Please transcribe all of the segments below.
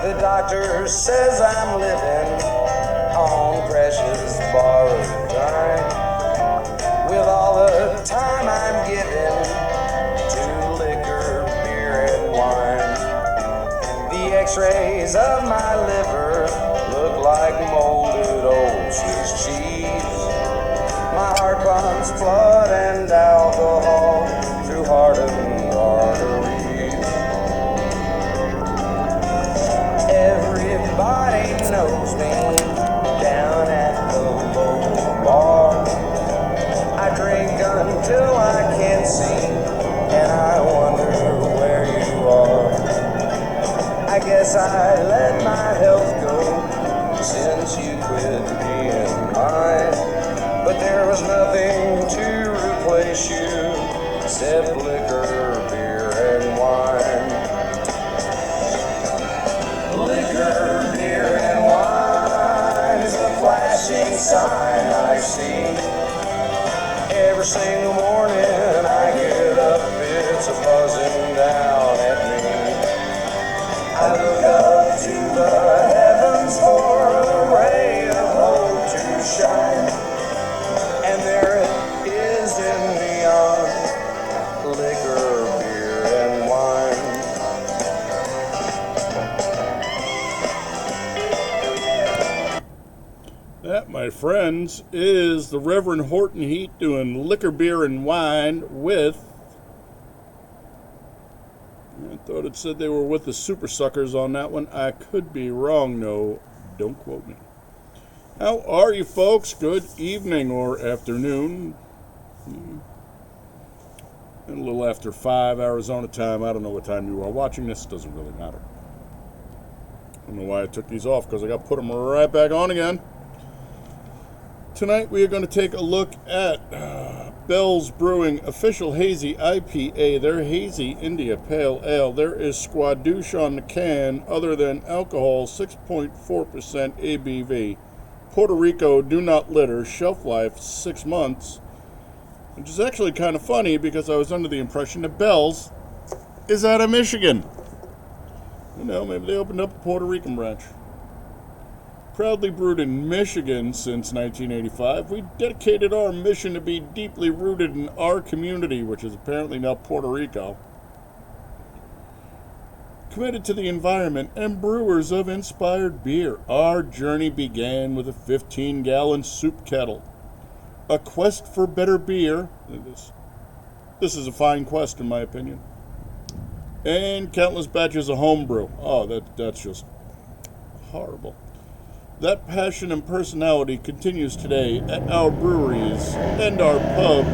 The doctor says I'm living on precious borrowed time, with all the time I'm given to liquor, beer, and wine. The x-rays of my liver look like molded old Swiss cheese. My heart pumps blood and alcohol through hardened arteries. Everybody knows me down at the local bar. I drink until I can't see, and I wonder where you are. I guess I let my health go since you quit being mine. But there was nothing to replace you except liquor, beer, and wine. Liquor, beer, and wine is the flashing sign I see. Every single morning I get up, it's a buzzing down at me. I look up to the heavens for a ray of hope to shine, and there it is in neon, liquor, beer, and wine. That, my friends, is the Reverend Horton Heat doing Liquor, Beer, and Wine with... I thought it said they were with the Super Suckers on that one. I could be wrong, no. Don't quote me. How are you, folks? Good evening or afternoon. A little after 5 Arizona time. I don't know what time you are watching this. Doesn't really matter. I don't know why I took these off, because I got to put them right back on again. Tonight we are going to take a look at Bell's Brewing Official Hazy IPA, their Hazy India Pale Ale. There is squadouche on the can, other than alcohol, 6.4% ABV. Puerto Rico, do not litter, shelf life 6 months. Which is actually kind of funny, because I was under the impression that Bell's is out of Michigan. You know, maybe they opened up a Puerto Rican branch. Proudly brewed in Michigan since 1985, we dedicated our mission to be deeply rooted in our community, which is apparently now Puerto Rico. Committed to the environment and brewers of inspired beer, our journey began with a 15-gallon soup kettle. A quest for better beer. This is a fine quest, in my opinion. And countless batches of homebrew. Oh, that's just horrible. That passion and personality continues today at our breweries and our pub,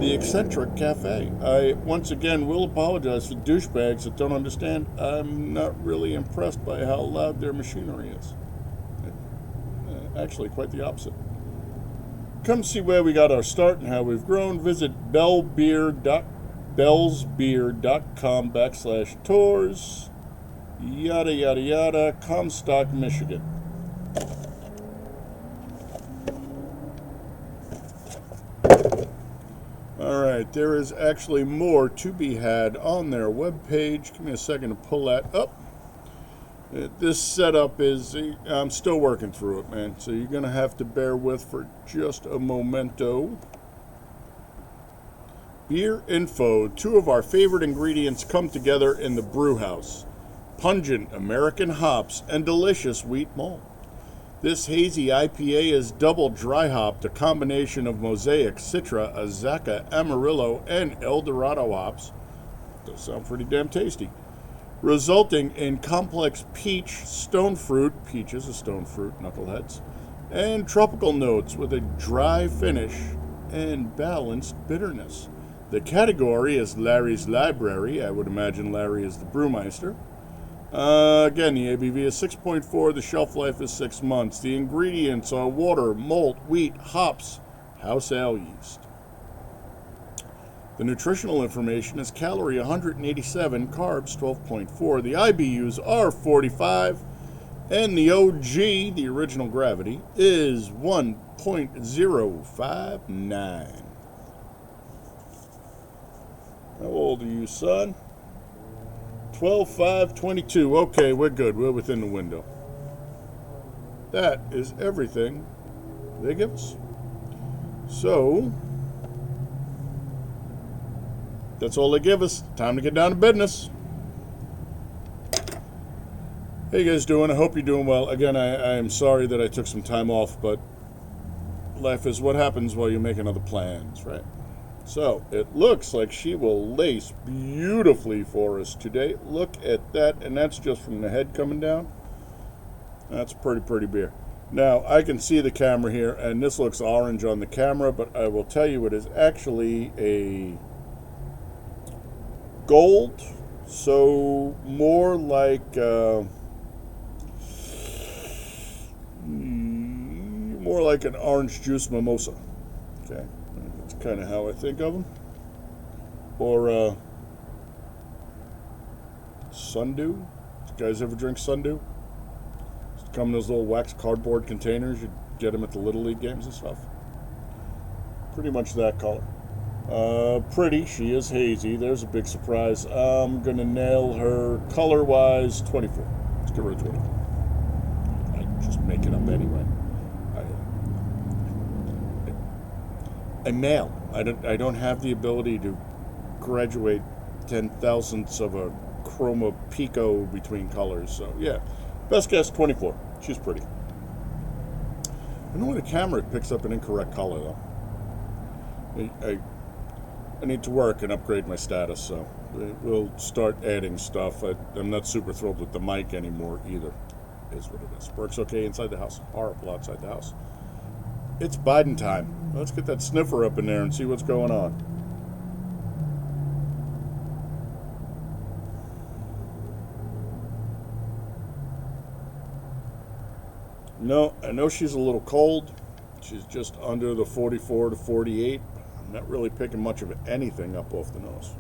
the Eccentric Cafe. I once again will apologize for douchebags that don't understand. I'm not really impressed by how loud their machinery is. Actually, quite the opposite. Come see where we got our start and how we've grown. Visit bellsbeer.com/tours. Yada, yada, yada, Comstock, Michigan. Alright, there is actually more to be had on their webpage. Give me a second to pull that up. This setup is, I'm still working through it, man. So you're going to have to bear with for just a momento. Beer info. 2 of our favorite ingredients come together in the brew house. Pungent American hops and delicious wheat malt. This hazy IPA is double dry hopped, a combination of Mosaic, Citra, Azacca, Amarillo, and El Dorado hops. Those sound pretty damn tasty. Resulting in complex peach, stone fruit, peach is a stone fruit, knuckleheads, and tropical notes with a dry finish and balanced bitterness. The category is Larry's Library. I would imagine Larry is the brewmeister. Again, the ABV is 6.4. The shelf life is 6 months. The ingredients are water, malt, wheat, hops, house ale yeast. The nutritional information is calorie 187, carbs 12.4. The IBUs are 45, And the OG, the original gravity, is 1.059. How old are you, son? 12/5/22. Okay, we're good. We're within the window. That is everything they give us. So, that's all they give us. Time to get down to business. How you guys doing? I hope you're doing well. Again, I am sorry that I took some time off, but life is what happens while you're making other plans, right? So, it looks like she will lace beautifully for us today. Look at that, and that's just from the head coming down. That's a pretty beer. Now, I can see the camera here, and this looks orange on the camera, but I will tell you it is actually a gold, so more like an orange juice mimosa. Okay, that's kind of how I think of them. Or sundew. You guys ever drink sundew? Come in those little wax cardboard containers. You get them at the Little League games and stuff. Pretty much that color. Pretty. She is hazy. There's a big surprise. I'm going to nail her color-wise 24. Let's give her a 24. I just make it up anyway. I'm male. I don't have the ability to graduate 10,000ths of a chroma pico between colors. So, yeah. Best guess, 24. She's pretty. I know when the camera picks up an incorrect color, though. I need to work and upgrade my status, so we'll start adding stuff. I'm not super thrilled with the mic anymore, either. Is what it is. Works okay inside the house. Horrible outside the house. It's Biden time. Let's get that sniffer up in there and see what's going on. No, I know she's a little cold. She's just under the 44 to 48. I'm not really picking much of anything up off the nose.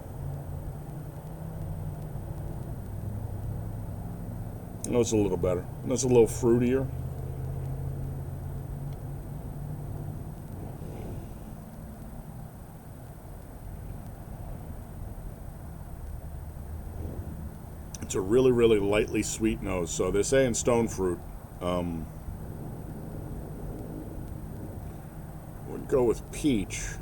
No, it's a little better. That's a little fruitier. It's a really lightly sweet nose. So they're saying stone fruit. Would go with peach.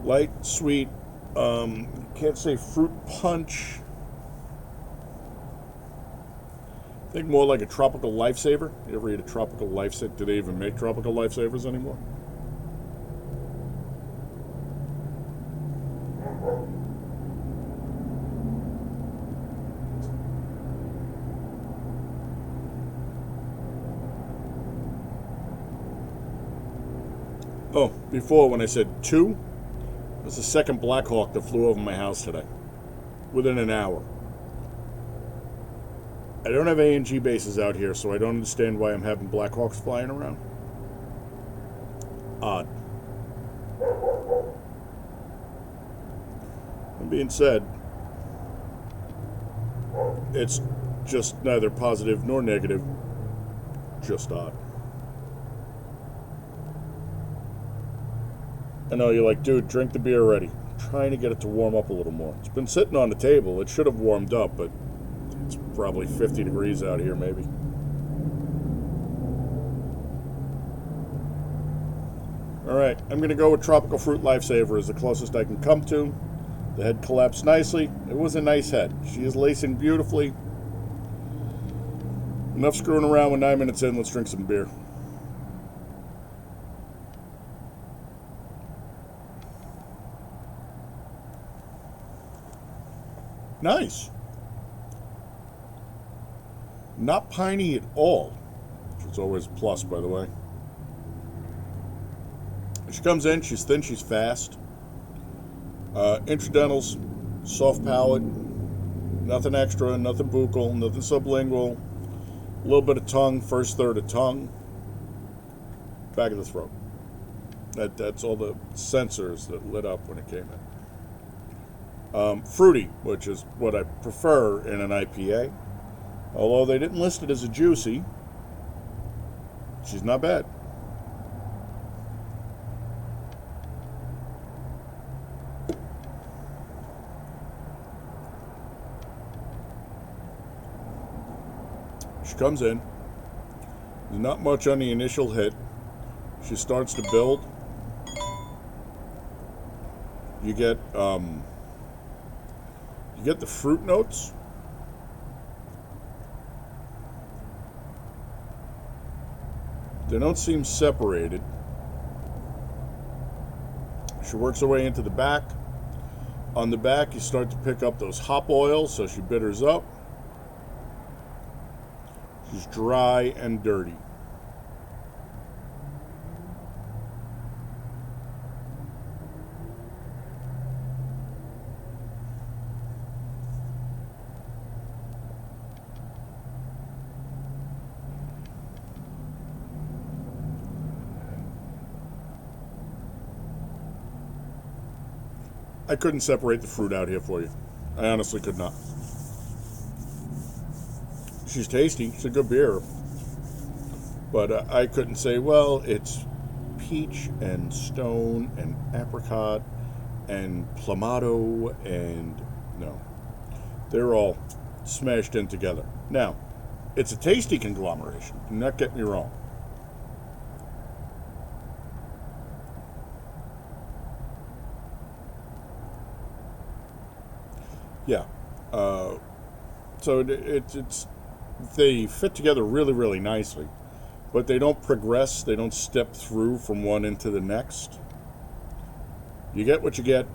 Light, sweet. Can't say fruit punch. I think more like a tropical lifesaver. You ever eat a tropical lifesaver? Do they even make tropical lifesavers anymore? Oh, before when I said 2, there's a second Black Hawk that flew over my house today. Within an hour. I don't have A&G bases out here, so I don't understand why I'm having Black Hawks flying around. Odd. That being said, it's just neither positive nor negative, just odd. I know you're like, dude, drink the beer already. I'm trying to get it to warm up a little more. It's been sitting on the table. It should have warmed up, but it's probably 50 degrees out here, maybe. All right, I'm going to go with Tropical Fruit Lifesaver as the closest I can come to. The head collapsed nicely. It was a nice head. She is lacing beautifully. Enough screwing around with 9 minutes in. Let's drink some beer. Nice. Not piney at all, which is always a plus, by the way. She comes in, she's thin, she's fast. Intradentals, soft palate, nothing extra, nothing buccal, nothing sublingual. A little bit of tongue, first third of tongue. back of the throat. That's all the sensors that lit up when it came in. Fruity, which is what I prefer in an IPA. Although they didn't list it as a juicy, she's not bad. She comes in. There's not much on the initial hit. She starts to build. You get the fruit notes. They don't seem separated. She works her way into the back. On the back, you start to pick up those hop oils, so she bitters up. She's dry and dirty. I couldn't separate the fruit out here for you. I honestly could not. She's tasty. It's a good beer. But I couldn't say, well, it's peach and stone and apricot and plamato and... No. They're all smashed in together. Now, it's a tasty conglomeration. Do not get me wrong. Yeah. So it's they fit together really, really nicely, but they don't progress. They don't step through from one into the next. You get what you get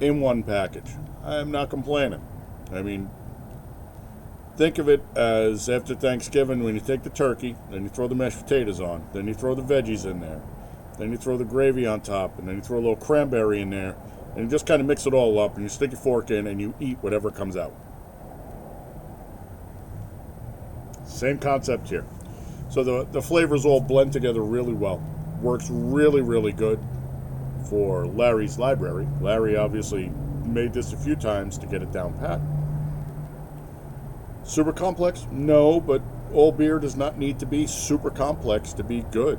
in one package. I'm not complaining. I mean, think of it as after Thanksgiving when you take the turkey, then you throw the mashed potatoes on, then you throw the veggies in there, then you throw the gravy on top, and then you throw a little cranberry in there, and you just kind of mix it all up, and you stick your fork in, and you eat whatever comes out. Same concept here. So the flavors all blend together really well. Works really, really good for Larry's library. Larry obviously made this a few times to get it down pat. Super complex? No, but all beer does not need to be super complex to be good.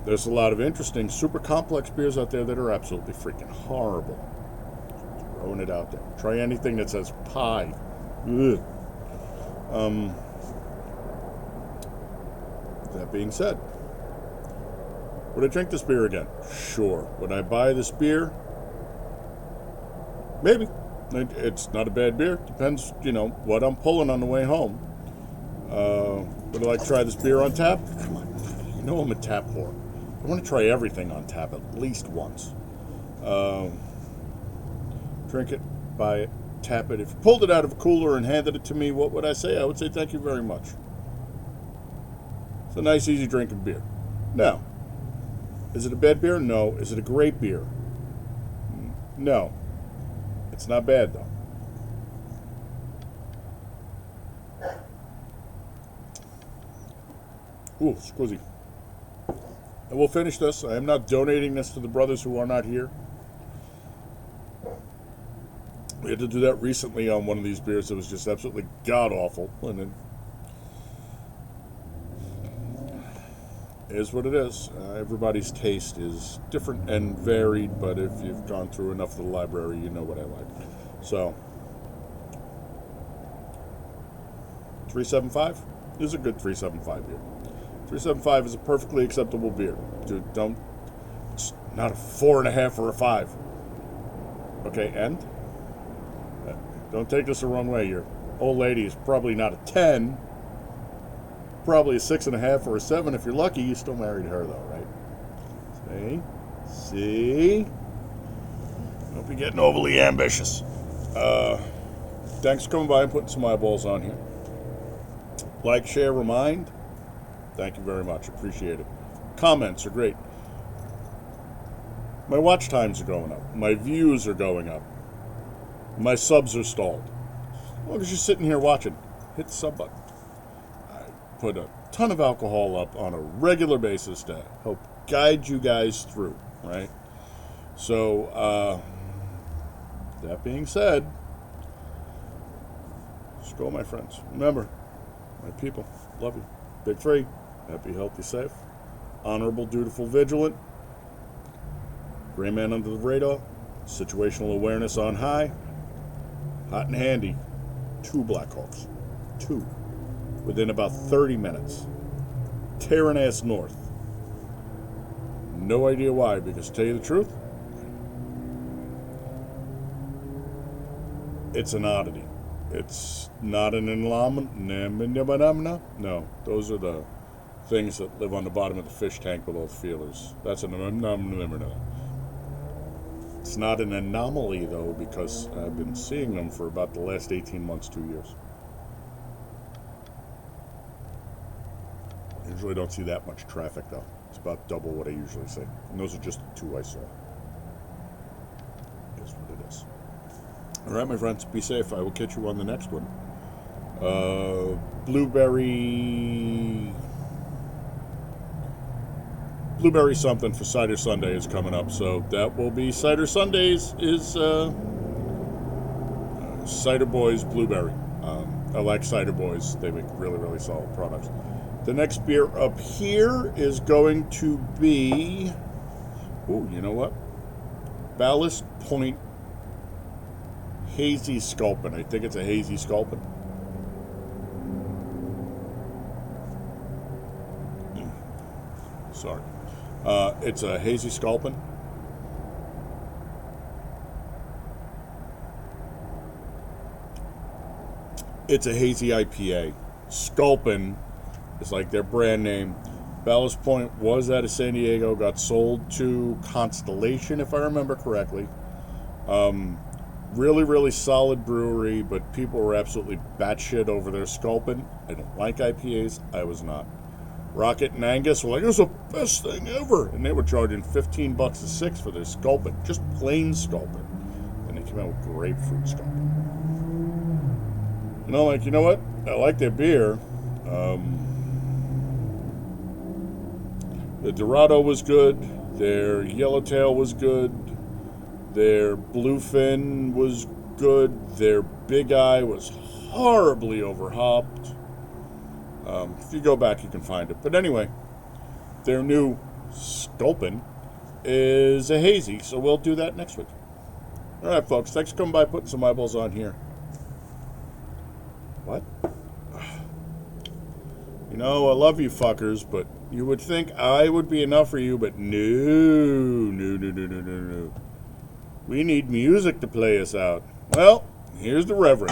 There's a lot of interesting super complex beers out there that are absolutely freaking horrible. Throwing it out there. Try anything that says pie. Ugh. That being said, would I drink this beer again? Sure. Would I buy this beer? Maybe. It's not a bad beer. Depends, what I'm pulling on the way home. Would I like to try this beer on tap? Come on. You know I'm a tap whore. I want to try everything on tap at least once. Drink it, buy it, tap it. If you pulled it out of a cooler and handed it to me, what would I say? I would say thank you very much. It's a nice, easy drinking beer. Now, is it a bad beer? No. Is it a great beer? No. It's not bad, though. Ooh, squizzy. I will finish this. I am not donating this to the brothers who are not here. We had to do that recently on one of these beers that was just absolutely god-awful. And it is what it is. Everybody's taste is different and varied, but if you've gone through enough of the library, you know what I like. So, 375 is a good 375 beer. 375 is a perfectly acceptable beer. Dude, it's not a 4.5 or a 5. Okay, and? Don't take this the wrong way. Your old lady is probably not a 10. Probably a 6.5 or a 7. If you're lucky, you still married her, though, right? See? Don't be getting overly ambitious. Thanks for coming by and putting some eyeballs on here. Like, share, remind. Thank you very much. Appreciate it. Comments are great. My watch times are going up. My views are going up. My subs are stalled. As long as you're sitting here watching, hit the sub button. I put a ton of alcohol up on a regular basis to help guide you guys through, right? So, that being said, skål, my friends. Remember, my people, love you. Big three, happy, healthy, safe, honorable, dutiful, vigilant, gray man under the radar, situational awareness on high, hot and handy, 2 Blackhawks. 2. Within about 30 minutes. Tearing ass north. No idea why, because to tell you the truth, it's an oddity. It's not an anomaly. No, those are the things that live on the bottom of the fish tank below the feelers. That's an anomaly. It's not an anomaly, though, because I've been seeing them for about the last 18 months, 2 years. I usually don't see that much traffic, though. It's about double what I usually see. And those are just the 2 I saw. Is what it is. All right, my friends, be safe. I will catch you on the next one. Blueberry something for Cider Sunday is coming up, so that will be Cider Sundays is Cider Boys Blueberry. I like Cider Boys. They make really, really solid products. The next beer up here is going to be, ooh, you know what? Ballast Point Hazy Sculpin. I think it's a hazy sculpin. Sorry. It's a hazy sculpin. It's a hazy IPA. Sculpin is like their brand name. Ballast Point was out of San Diego, got sold to Constellation, if I remember correctly. Really, really solid brewery, but people were absolutely batshit over their Sculpin. I don't like IPAs. I was not. Rocket and Angus were like, it was the best thing ever. And they were charging $15 a 6 for their Sculpin. Just plain Sculpin. And they came out with grapefruit Sculpin. And I'm like, you know what? I like their beer. The Dorado was good. Their Yellowtail was good. Their Bluefin was good. Their Big Eye was horribly overhopped. If you go back, you can find it. But anyway, their new Sculpin is a hazy, so we'll do that next week. All right, folks. Thanks for coming by, putting some eyeballs on here. What? You know, I love you fuckers, but you would think I would be enough for you, but no. We need music to play us out. Well, here's the Reverend.